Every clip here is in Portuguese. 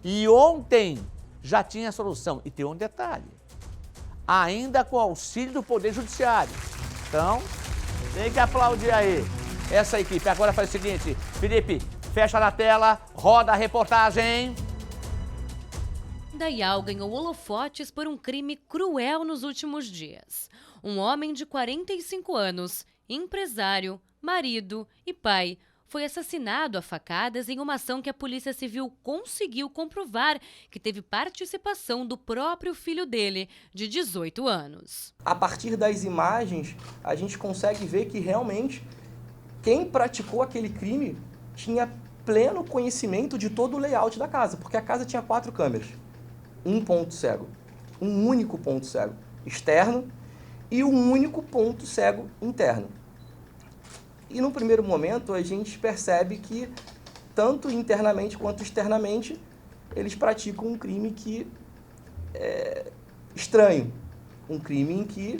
E ontem já tinha a solução. E tem um detalhe, ainda com auxílio do Poder Judiciário. Então, tem que aplaudir aí essa equipe. Agora faz o seguinte, Felipe, fecha na tela, roda a reportagem. Dayal ganhou holofotes por um crime cruel nos últimos dias. Um homem de 45 anos, empresário, marido e pai, foi assassinado a facadas em uma ação que a Polícia Civil conseguiu comprovar que teve participação do próprio filho dele, de 18 anos. A partir das imagens, a gente consegue ver que realmente quem praticou aquele crime tinha pleno conhecimento de todo o layout da casa, porque a casa tinha 4 câmeras. Um ponto cego, um único ponto cego externo e um único ponto cego interno. E no primeiro momento a gente percebe que tanto internamente quanto externamente eles praticam um crime que é estranho, um crime em que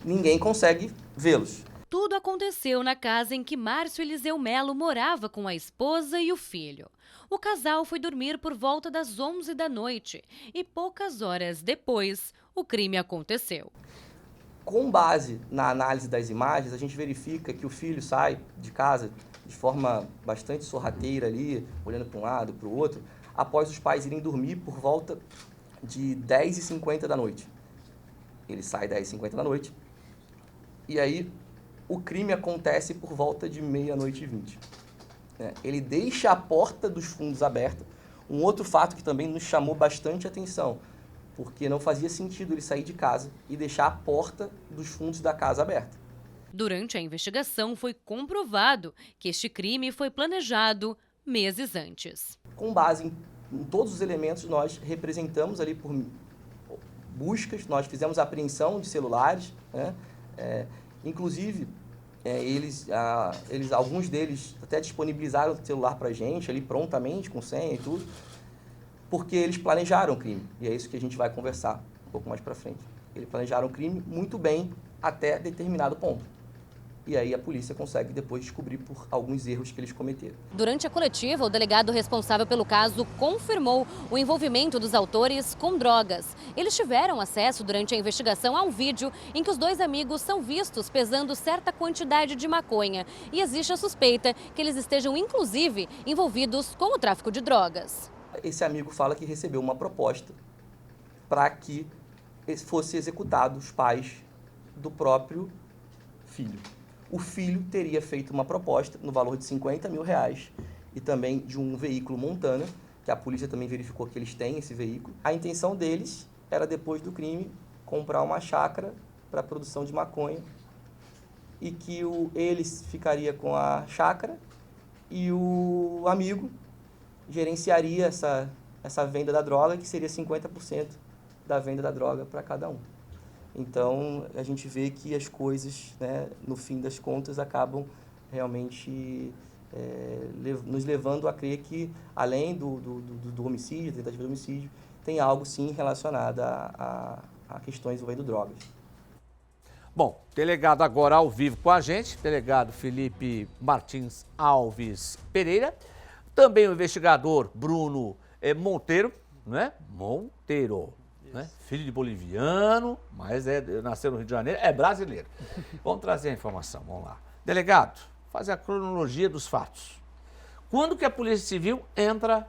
ninguém consegue vê-los. Tudo aconteceu na casa em que Márcio Eliseu Melo morava com a esposa e o filho. O casal foi dormir por volta das 11 da noite e poucas horas depois, o crime aconteceu. Com base na análise das imagens, a gente verifica que o filho sai de casa de forma bastante sorrateira ali, olhando para um lado, para o outro, após os pais irem dormir por volta de 10h50 da noite. Ele sai 10h50 da noite e aí o crime acontece por volta de 00h20. Ele deixa a porta dos fundos aberta, um outro fato que também nos chamou bastante atenção, porque não fazia sentido ele sair de casa e deixar a porta dos fundos da casa aberta. Durante a investigação foi comprovado que este crime foi planejado meses antes. Com base em todos os elementos, nós representamos ali por buscas, nós fizemos a apreensão de celulares, né? Inclusive, alguns deles até disponibilizaram o celular para a gente ali prontamente, com senha e tudo, porque eles planejaram o crime. E é isso que a gente vai conversar um pouco mais para frente. Eles planejaram o crime muito bem até determinado ponto. E aí a polícia consegue depois descobrir por alguns erros que eles cometeram. Durante a coletiva, o delegado responsável pelo caso confirmou o envolvimento dos autores com drogas. Eles tiveram acesso durante a investigação a um vídeo em que os dois amigos são vistos pesando certa quantidade de maconha. E existe a suspeita que eles estejam, inclusive, envolvidos com o tráfico de drogas. Esse amigo fala que recebeu uma proposta para que fosse executado os pais do próprio filho. O filho teria feito uma proposta no valor de R$50 mil e também de um veículo Montana, que a polícia também verificou que eles têm esse veículo. A intenção deles era, depois do crime, comprar uma chácara para a produção de maconha e que eles ficaria com a chácara e o amigo gerenciaria essa venda da droga, que seria 50% da venda da droga para cada um. Então, a gente vê que as coisas, né, no fim das contas, acabam realmente nos levando a crer que, além do homicídio, tentativa de homicídio, tem algo, sim, relacionado a questões envolvendo drogas. Bom, delegado agora ao vivo com a gente, delegado Felipe Martins Alves Pereira, também o investigador Bruno Monteiro, né? Monteiro. Né? Filho de boliviano, mas nasceu no Rio de Janeiro, é brasileiro. Vamos trazer a informação, vamos lá. Delegado, fazer a cronologia dos fatos. Quando que a Polícia Civil entra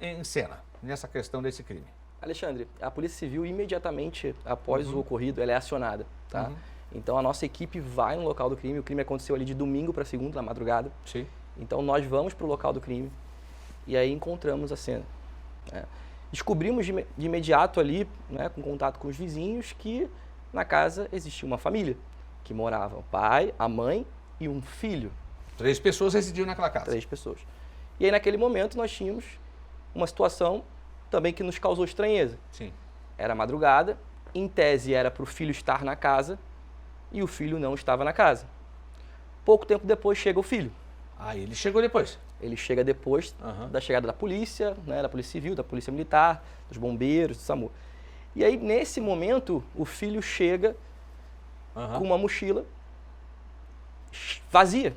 em cena, nessa questão desse crime? Alexandre, a Polícia Civil, imediatamente após o ocorrido, ela é acionada, tá? Então, a nossa equipe vai no local do crime. O crime aconteceu ali de domingo para segunda, na madrugada. Sim. Então, nós vamos para o local do crime e aí encontramos a cena, né? Descobrimos de imediato ali, né, com contato com os vizinhos, que na casa existia uma família, que morava o pai, a mãe e um filho. 3 pessoas residiam naquela casa. 3 pessoas. E aí, naquele momento, nós tínhamos uma situação também que nos causou estranheza. Sim. Era madrugada, em tese era para o filho estar na casa e o filho não estava na casa. Pouco tempo depois chega o filho. Ah, ele chegou depois? Ele chega depois da chegada da polícia, né, da Polícia Civil, da Polícia Militar, dos bombeiros, do SAMU. E aí, nesse momento, o filho chega com uma mochila vazia.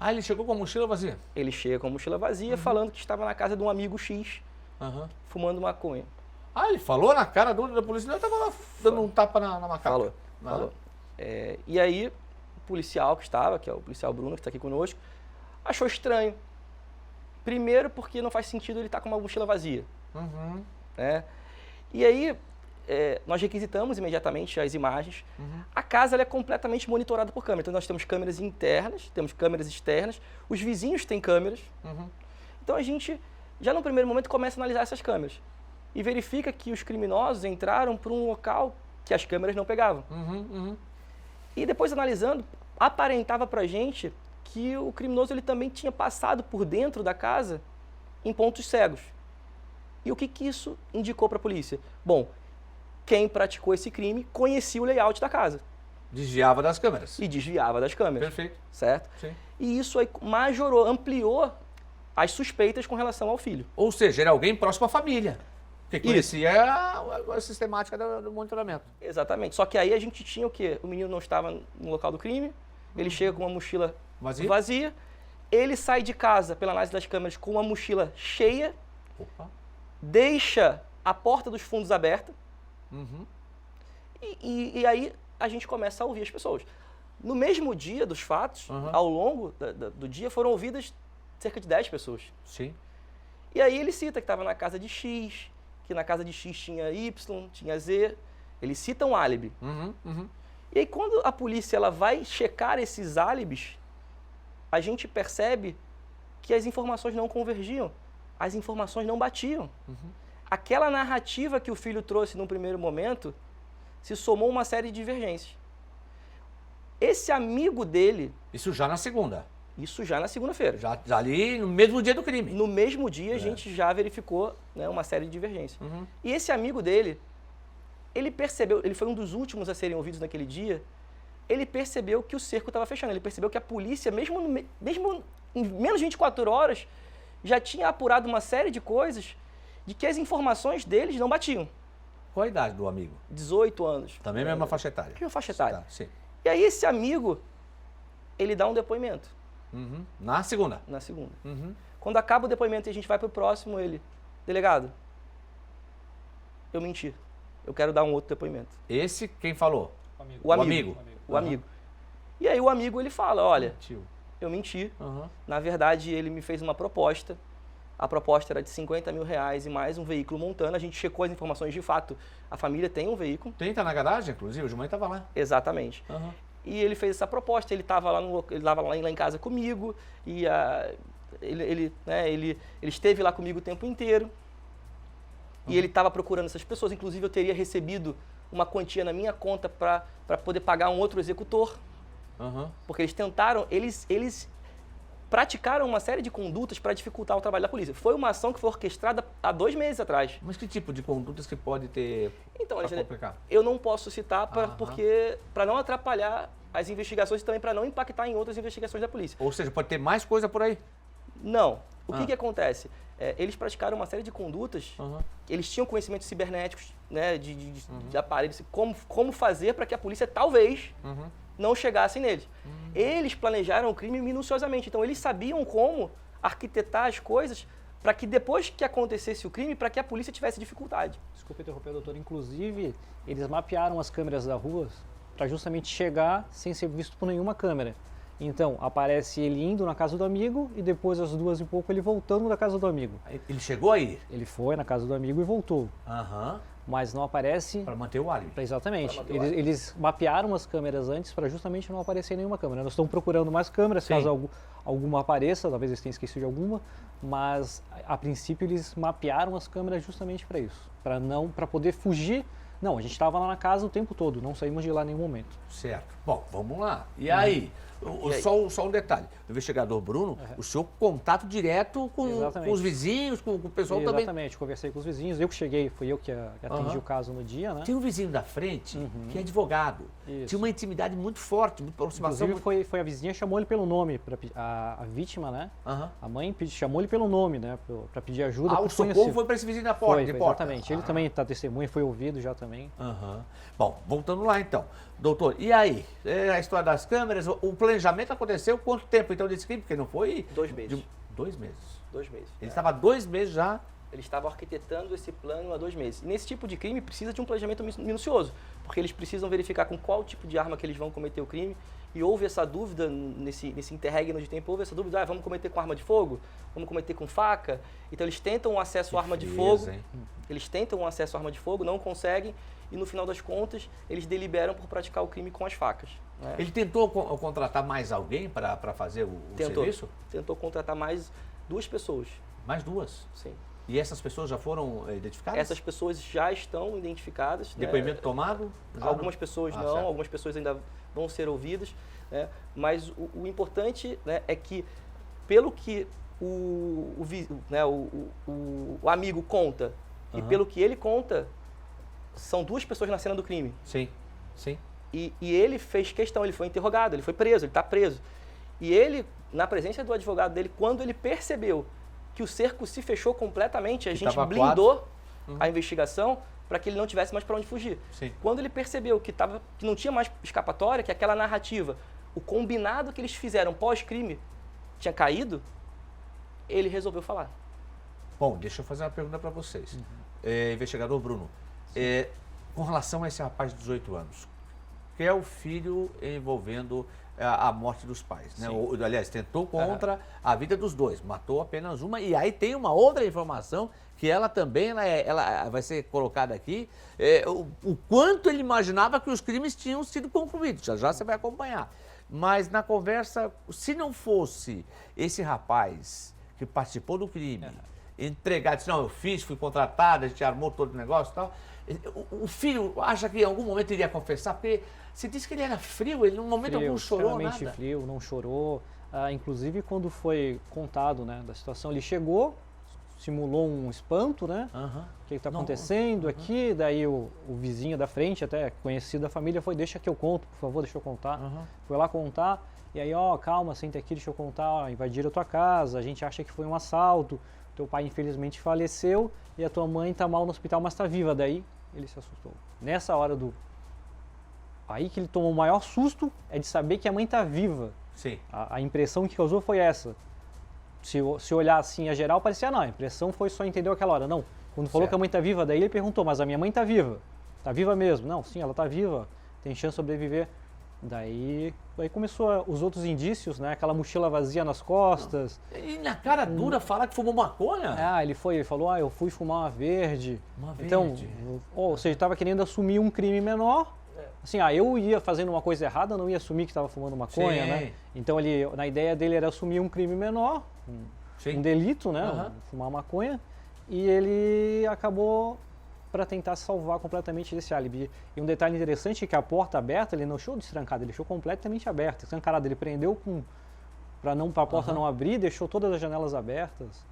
Ah, ele chegou com a mochila vazia? Ele chega com a mochila vazia, falando que estava na casa de um amigo X, fumando maconha. Ah, ele falou na cara da polícia, ele estava lá dando um tapa na macaca. Falou. E aí, o policial que estava, que é o policial Bruno, que está aqui conosco, achou estranho. Primeiro porque não faz sentido ele estar com uma mochila vazia. Né? E aí, nós requisitamos imediatamente as imagens. A casa ela é completamente monitorada por câmera. Então, nós temos câmeras internas, temos câmeras externas, os vizinhos têm câmeras. Então, a gente, já no primeiro momento, começa a analisar essas câmeras. E verifica que os criminosos entraram por um local que as câmeras não pegavam. E depois, analisando, aparentava pra gente que o criminoso ele também tinha passado por dentro da casa em pontos cegos. E o que isso indicou para a polícia? Bom, quem praticou esse crime conhecia o layout da casa. Desviava das câmeras. E desviava das câmeras. Perfeito. Certo? Sim. E isso aí ampliou as suspeitas com relação ao filho. Ou seja, era alguém próximo à família. Que conhecia a sistemática do monitoramento. Exatamente. Só que aí a gente tinha o quê? O menino não estava no local do crime, ele chega com uma mochila vazia, ele sai de casa, pela análise das câmeras, com uma mochila cheia, deixa a porta dos fundos aberta, e aí a gente começa a ouvir as pessoas. No mesmo dia dos fatos, ao longo do dia, foram ouvidas cerca de 10 pessoas. Sim. E aí ele cita que estava na casa de X, que na casa de X tinha Y, tinha Z. Ele cita um álibi. E aí quando a polícia ela vai checar esses álibis, a gente percebe que as informações não convergiam, as informações não batiam. Aquela narrativa que o filho trouxe num primeiro momento se somou uma série de divergências. Esse amigo dele... Isso já na segunda. Isso já na segunda-feira. Já ali no mesmo dia do crime. No mesmo dia a gente já verificou, né, uma série de divergências. E esse amigo dele, ele percebeu, ele foi um dos últimos a serem ouvidos naquele dia, ele percebeu que o cerco estava fechando, ele percebeu que a polícia, mesmo em menos de 24 horas, já tinha apurado uma série de coisas de que as informações deles não batiam. Qual a idade do amigo? 18 anos. Também mesma faixa etária. Mesma faixa etária. Sim. E aí esse amigo, ele dá um depoimento. Na segunda? Na segunda. Quando acaba o depoimento e a gente vai pro próximo, ele... Delegado, eu menti. Eu quero dar um outro depoimento. Esse quem falou? O amigo. O amigo. E aí o amigo, ele fala, olha, eu menti. Na verdade, ele me fez uma proposta. A proposta era de R$50 mil e mais um veículo Montana. A gente checou as informações de fato. A família tem um veículo. Tá na garagem, inclusive? O Gilmar estava lá. Exatamente. E ele fez essa proposta. Ele estava lá em casa comigo. E ele esteve lá comigo o tempo inteiro. E ele estava procurando essas pessoas. Inclusive, eu teria recebido uma quantia na minha conta para poder pagar um outro executor. Porque eles tentaram, eles praticaram uma série de condutas para dificultar o trabalho da polícia. Foi uma ação que foi orquestrada há 2 meses atrás. Mas que tipo de condutas que pode ter então, para complicar? Eu não posso citar para não atrapalhar as investigações e também para não impactar em outras investigações da polícia. Ou seja, pode ter mais coisa por aí? Não. O que acontece? Eles praticaram uma série de condutas, eles tinham conhecimentos cibernéticos, né, de aparelhos, como fazer para que a polícia talvez não chegassem neles. Eles planejaram o crime minuciosamente, então eles sabiam como arquitetar as coisas para que depois que acontecesse o crime, para que a polícia tivesse dificuldade. Desculpa interromper, doutor. Inclusive, eles mapearam as câmeras da rua para justamente chegar sem ser visto por nenhuma câmera. Então, aparece ele indo na casa do amigo e depois, às 2 e pouco, ele voltando da casa do amigo. Ele chegou aí? Ele foi na casa do amigo e voltou. Mas não aparece... Para manter o álibi. Exatamente. Eles mapearam as câmeras antes para justamente não aparecer nenhuma câmera. Nós estamos procurando mais câmeras, caso alguma apareça, talvez eles tenham esquecido de alguma, mas a princípio eles mapearam as câmeras justamente para isso, para poder fugir. Não, a gente estava lá na casa o tempo todo, não saímos de lá em nenhum momento. Certo. Bom, vamos lá. E aí? Só um detalhe. O investigador Bruno, o seu contato direto com os vizinhos, com o pessoal também. Exatamente, conversei com os vizinhos. Eu que cheguei, fui eu que atendi o caso no dia, né? Tem um vizinho da frente que é advogado. Isso. Tinha uma intimidade muito forte, muito aproximação. Inclusive foi a vizinha, chamou ele pelo nome, a vítima, né? A mãe chamou ele pelo nome, né? Para pedir ajuda. O socorro foi para esse vizinho da porta. Foi, exatamente. Ele também está testemunha, foi ouvido já também. Bom, voltando lá então. Doutor, e aí? A história das câmeras, o planejamento aconteceu quanto tempo então desse crime? Porque não foi... 2 meses. 2 meses. 2 meses. Ele estava 2 meses já Eles estavam arquitetando esse plano há 2 meses. E nesse tipo de crime precisa de um planejamento minucioso, porque eles precisam verificar com qual tipo de arma que eles vão cometer o crime. E houve essa dúvida nesse interregno de tempo, houve essa dúvida, vamos cometer com arma de fogo? Vamos cometer com faca? Então eles tentam um acesso à arma de fogo, eles tentam um acesso à arma de fogo, não conseguem, e no final das contas, eles deliberam por praticar o crime com as facas. Né? Ele tentou contratar mais alguém para fazer o serviço? Tentou contratar mais 2 pessoas. Mais 2? Sim. E essas pessoas já foram identificadas? Essas pessoas já estão identificadas. Depoimento né? tomado? Algumas pessoas não, certo. Algumas pessoas ainda vão ser ouvidas. Né? Mas o importante, né, é que, pelo que o amigo conta e pelo que ele conta, são 2 pessoas na cena do crime. Sim, sim. E ele fez questão, ele foi interrogado, ele foi preso, ele está preso. E ele, na presença do advogado dele, quando ele percebeu que o cerco se fechou completamente, a gente blindou a investigação para que ele não tivesse mais para onde fugir. Sim. Quando ele percebeu que não tinha mais escapatória, que aquela narrativa, o combinado que eles fizeram pós-crime tinha caído, ele resolveu falar. Bom, deixa eu fazer uma pergunta para vocês. Investigador Bruno, com relação a esse rapaz de 18 anos, que é o filho envolvendo a morte dos pais, né? Aliás, tentou contra a vida dos 2, matou apenas uma. E aí tem uma outra informação que ela também ela vai ser colocada aqui, o quanto ele imaginava que os crimes tinham sido concluídos. Já você vai acompanhar. Mas na conversa, se não fosse esse rapaz que participou do crime, entregar, disse, não, eu fiz, fui contratado, a gente armou todo o negócio e tal, o filho acha que em algum momento ele ia confessar, porque você disse que ele era frio, ele no momento algum chorou nada. Extremamente frio, não chorou. Inclusive, quando foi contado, né, da situação, ele chegou, simulou um espanto, né? O que está acontecendo aqui? Daí o vizinho da frente, até conhecido da família, foi, deixa que eu conto, por favor, deixa eu contar. Foi lá contar, e aí, calma, senta aqui, deixa eu contar, invadiram a tua casa, a gente acha que foi um assalto, teu pai infelizmente faleceu e a tua mãe está mal no hospital, mas está viva. Daí ele se assustou. Nessa hora Aí que ele tomou o maior susto é de saber que a mãe está viva. Sim. A impressão que causou foi essa. Se olhar assim a geral, parecia, não, a impressão foi só entender aquela hora. Não, quando falou que a mãe está viva, daí ele perguntou, mas a minha mãe está viva? Está viva mesmo? Não, sim, ela está viva, tem chance de sobreviver. Daí começou os outros indícios, né? Aquela mochila vazia nas costas. E na cara dura fala que fumou maconha? Ele falou, eu fui fumar uma verde. Então, verde. Ou seja, estava querendo assumir um crime menor. Assim, eu ia fazendo uma coisa errada, não ia assumir que estava fumando maconha, né? Então, na ideia dele era assumir um crime menor, um delito, né? Fumar maconha. E ele acabou para tentar salvar completamente desse álibi. E um detalhe interessante é que a porta aberta, ele não deixou destrancada, ele deixou completamente aberta. Escancarada, ele prendeu para a porta não abrir, deixou todas as janelas abertas.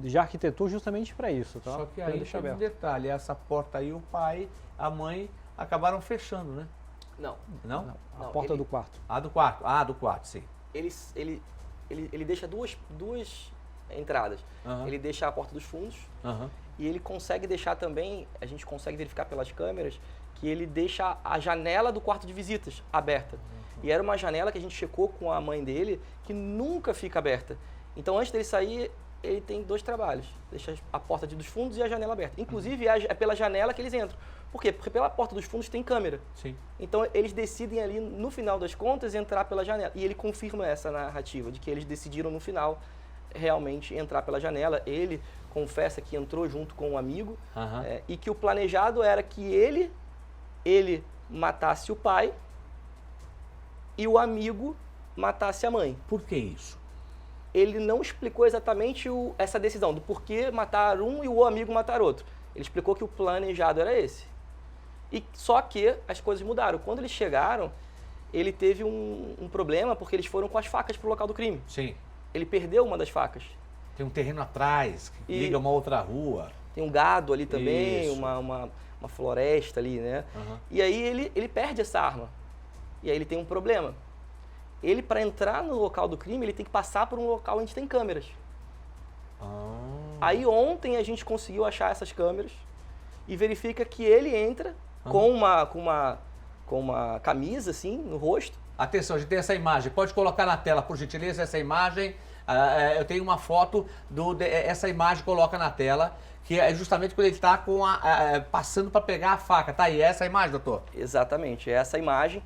Já arquitetou justamente para isso, tá? Só que aí tem um detalhe, essa porta aí, o pai, a mãe acabaram fechando, né? Não? A porta do quarto. Do quarto. Do quarto, sim. Ele deixa duas entradas. Ele deixa a porta dos fundos e ele consegue deixar também, a gente consegue verificar pelas câmeras, que ele deixa a janela do quarto de visitas aberta. E era uma janela que a gente checou com a mãe dele, que nunca fica aberta. Então, antes dele sair, ele tem 2 trabalhos. Deixa a porta dos fundos e a janela aberta. Inclusive, é pela janela que eles entram. Por quê? Porque pela porta dos fundos tem câmera. Sim. Então, eles decidem ali, no final das contas, entrar pela janela. E ele confirma essa narrativa, de que eles decidiram, no final, realmente entrar pela janela. Ele confessa que entrou junto com um amigo e que o planejado era que ele matasse o pai e o amigo matasse a mãe. Por que isso? Ele não explicou exatamente essa decisão do porquê matar um e o amigo matar outro. Ele explicou que o planejado era esse. Só que as coisas mudaram. Quando eles chegaram, ele teve um problema porque eles foram com as facas para o local do crime. Sim. Ele perdeu uma das facas. Tem um terreno atrás, que liga uma outra rua. Tem um gado ali também, uma floresta ali, né? E aí ele perde essa arma. E aí ele tem um problema. Ele, para entrar no local do crime, ele tem que passar por um local onde tem câmeras. Aí ontem a gente conseguiu achar essas câmeras e verifica que ele entra com uma camisa assim no rosto. Atenção, a gente tem essa imagem. Pode colocar na tela, por gentileza, essa imagem Eu tenho uma foto, essa imagem coloca na tela, que é justamente quando ele está passando para pegar a faca. Tá aí, essa imagem, doutor? Exatamente, é essa imagem.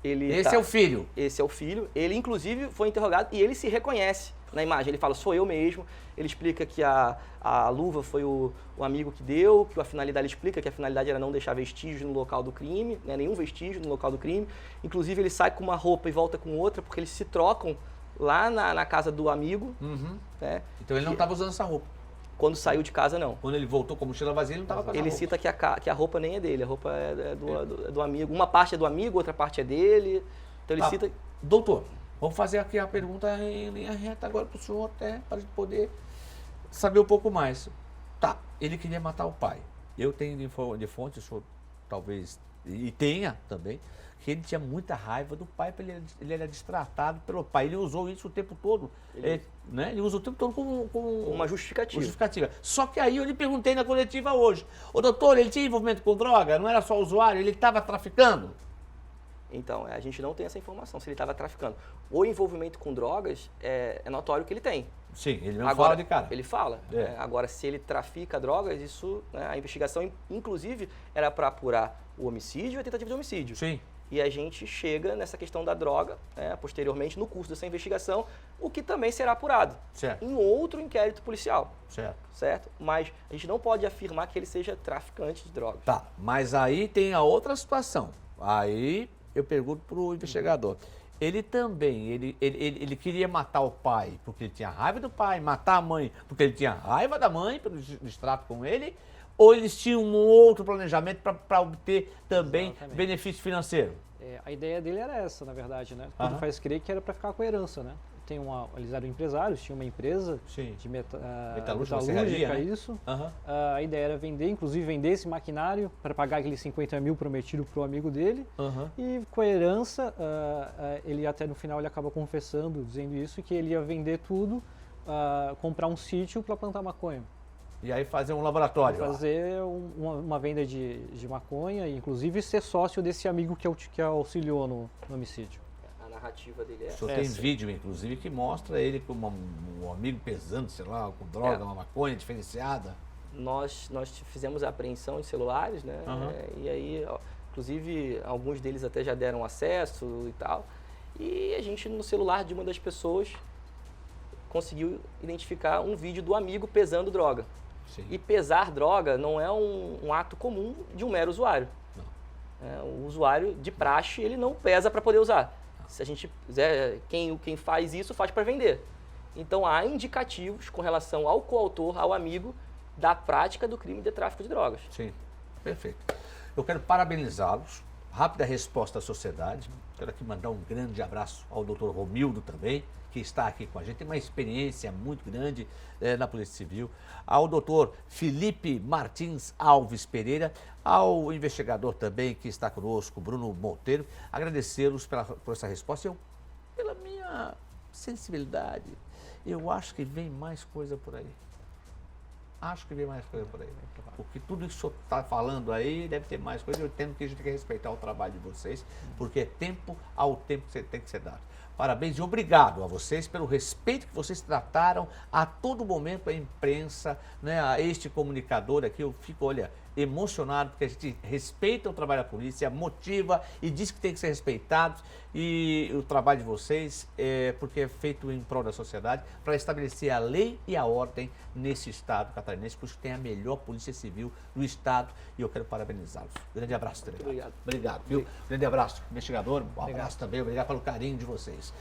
Esse é o filho? Esse é o filho. Ele, inclusive, foi interrogado e ele se reconhece na imagem. Ele fala, sou eu mesmo. Ele explica que a luva foi o amigo que deu, que a finalidade, ele explica que a finalidade era não deixar vestígio no local do crime, né, nenhum vestígio no local do crime. Inclusive, ele sai com uma roupa e volta com outra, porque eles se trocam lá na casa do amigo. Né, então ele não estava usando essa roupa? Quando saiu de casa, não. Quando ele voltou com a mochila vazia, ele não estava com a roupa. Ele cita que a roupa nem é dele, a roupa é do amigo. Uma parte é do amigo, outra parte é dele. Então ele cita... Doutor, vamos fazer aqui a pergunta em linha reta agora para o senhor, até para a gente poder saber um pouco mais. Tá, ele queria matar o pai. Eu tenho de fonte, o senhor talvez, e tenha também, que ele tinha muita raiva do pai, ele era destratado pelo pai. Ele usou isso o tempo todo, ele usa o tempo todo como uma justificativa. Só que aí eu lhe perguntei na coletiva hoje, ô doutor, ele tinha envolvimento com droga? Não era só usuário, ele estava traficando? Então, a gente não tem essa informação, se ele estava traficando. O envolvimento com drogas é notório que ele tem. Sim, ele não fala de cara. Ele fala. Agora, se ele trafica drogas, isso, né, a investigação, inclusive, era para apurar o homicídio e a tentativa de homicídio. Sim. E a gente chega nessa questão da droga, né, posteriormente, no curso dessa investigação, o que também será apurado em outro inquérito policial. Certo? Mas a gente não pode afirmar que ele seja traficante de drogas. Tá, mas aí tem a outra situação. Aí eu pergunto para o investigador. Ele também, ele queria matar o pai porque ele tinha raiva do pai, matar a mãe porque ele tinha raiva da mãe pelo distrato com ele, ou eles tinham um outro planejamento para obter também benefício financeiro? A ideia dele era essa, na verdade, né? Tudo faz crer que era para ficar com a herança, né? Eles eram empresários, tinham uma empresa de metalúrgica, né? isso. A ideia era vender, inclusive vender esse maquinário para pagar aqueles 50 mil prometido para o amigo dele. E com a herança, ele até no final ele acaba confessando, dizendo isso, que ele ia vender tudo, comprar um sítio para plantar maconha. E aí fazer um laboratório. Fazer uma venda de maconha e inclusive ser sócio desse amigo que auxiliou no homicídio. A narrativa dele é... O senhor tem vídeo, inclusive, que mostra ele como um amigo pesando, sei lá, com droga, uma maconha diferenciada. Nós fizemos a apreensão de celulares, né? E aí, inclusive, alguns deles até já deram acesso e tal. E a gente, no celular de uma das pessoas, conseguiu identificar um vídeo do amigo pesando droga. E pesar droga não é um ato comum de um mero usuário. O usuário de praxe, ele não pesa para poder usar. Se a gente quiser, quem faz isso faz para vender. Então há indicativos com relação ao coautor, ao amigo, da prática do crime de tráfico de drogas. Sim, perfeito. Eu quero parabenizá-los. Rápida resposta à sociedade. Quero aqui mandar um grande abraço ao doutor Romildo também, que está aqui com a gente, tem uma experiência muito grande na Polícia Civil, ao doutor Felipe Martins Alves Pereira, ao investigador também que está conosco, Bruno Monteiro, agradecê-los por essa resposta. Pela minha sensibilidade, eu acho que vem mais coisa por aí. Porque tudo isso que o senhor está falando aí, deve ter mais coisa. Eu entendo que a gente tem que respeitar o trabalho de vocês, porque é tempo ao tempo que tem que ser dado. Parabéns e obrigado a vocês pelo respeito que vocês trataram a todo momento a imprensa, né, a este comunicador aqui. Eu fico, olha, emocionado, porque a gente respeita o trabalho da polícia, motiva e diz que tem que ser respeitado. E o trabalho de vocês porque é feito em prol da sociedade, para estabelecer a lei e a ordem nesse estado catarinense, por isso tem a melhor polícia civil do estado, e eu quero parabenizá-los. Grande abraço, delegado. Obrigado, viu? Grande abraço, investigador. Um abraço também, obrigado pelo carinho de vocês.